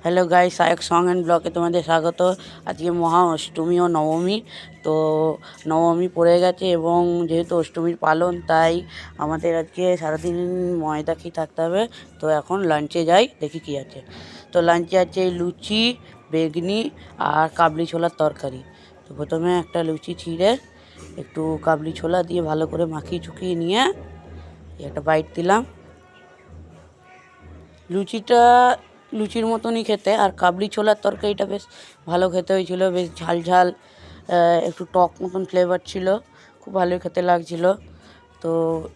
Hello guys, Sayak song and ব্লগে তোমাদের স্বাগত। আজকে মহা অষ্টমী ও নবমী। তো নবমী পড়ে গেছে এবং যেহেতু অষ্টমীর পালন, তাই আমাদের আজকে সারাদিন ময়দা খেয়ে থাকতে হবে। তো এখন লাঞ্চে যাই, দেখি কী আছে। তো লাঞ্চে আছে লুচি, বেগনি আর কাবলি ছোলার তরকারি। তো প্রথমে একটা লুচি ছিঁড়ে একটু কাবলি ছোলা দিয়ে ভালো করে মাখিয়ে চুকিয়ে নিয়ে একটা বাইট দিলাম। লুচিটা লুচির মতনই খেতে, আর কাবলি ছোলার তরকারিটা বেশ ভালো খেতে হয়েছিল, বেশ ঝাল ঝাল, একটু টক মতন ফ্লেভার ছিল, খুব ভালোই খেতে লাগছিল। তো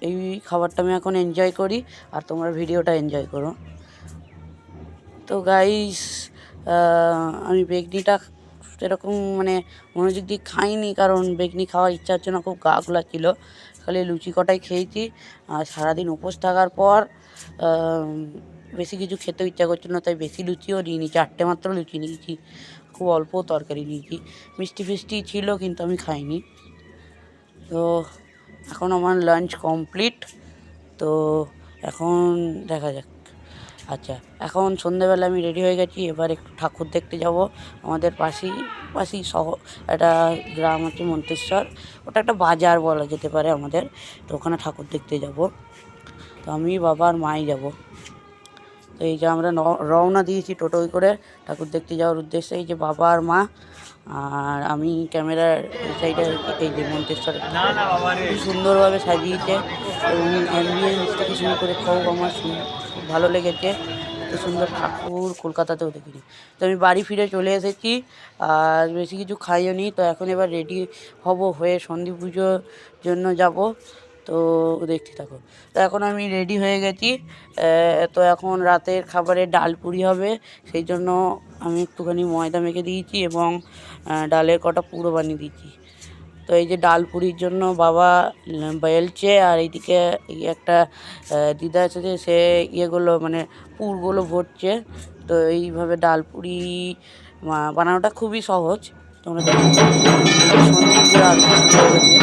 এই খাবারটা আমি এখন এনজয় করি, আর তোমরা ভিডিওটা এনজয় করো। তো গাইস, আমি বেগনিটা সেরকম মনোযোগ দিয়ে খাইনি, কারণ বেগনি খাওয়ার ইচ্ছা হচ্ছে না, খুব গা ছিল। খালি লুচি কটাই খেয়েছি। আর সারাদিন উপোস থাকার পর বেশি কিছু খেতে ইচ্ছা করছিল না, তাই বেশি লুচিও নিইনি, 4টে মাত্র লুচি নিয়েছি, খুব অল্প তরকারি নিয়েছি। মিষ্টি ফিষ্টি ছিল কিন্তু আমি খাইনি। তো এখন আমার লাঞ্চ কমপ্লিট। তো এখন দেখা যাক। আচ্ছা, এখন সন্ধ্যেবেলা আমি রেডি হয়ে গেছি, এবার একটু ঠাকুর দেখতে যাব। আমাদের পাশেই একটা গ্রাম আছে মন্তেশ্বর, ওটা একটা বাজার বলা যেতে পারে আমাদের। তো ওখানে ঠাকুর দেখতে যাব। তো আমি, বাবা আর মাই যাব। তো এই যে আমরা রওনা দিয়েছি টোটোয় করে ঠাকুর দেখতে যাওয়ার উদ্দেশ্যে। এই যে বাবা আর মা, আর আমি ক্যামেরার এই সাইডে। এই যে মন্তেশ্বরে খুব সুন্দরভাবে সাজিয়েছে এবং অ্যাম্বিয়েন্স থেকে শুরু করে খুব আমার খুব ভালো লেগেছে। এত সুন্দর ঠাকুর কলকাতাতেও দেখিনি। তো আমি বাড়ি ফিরে চলে এসেছি, আর বেশি কিছু খাইও নি। তো এখন এবার রেডি হব, হয়ে সন্ধি পুজোর জন্য যাব। তো দেখতে থাকো। তো এখন আমি রেডি হয়ে গেছি। তো এখন রাতের খাবারে ডাল পুরি হবে, সেই জন্য আমি একটুখানি ময়দা মেখে দিয়েছি এবং ডালের কটা পুরো বানিয়ে দিয়েছি। তো এই যে ডাল পুরির জন্য বাবা বেলছে, আর এইদিকে এই একটা দিদা আছে যে সে ইয়েগুলো পুরগুলো ভরছে। তো এইভাবে ডাল পুরি বানানোটা খুবই সহজ। তোমরা দেখো, সন্ধে পুজোর আরতি শুরু হয়ে গেছে।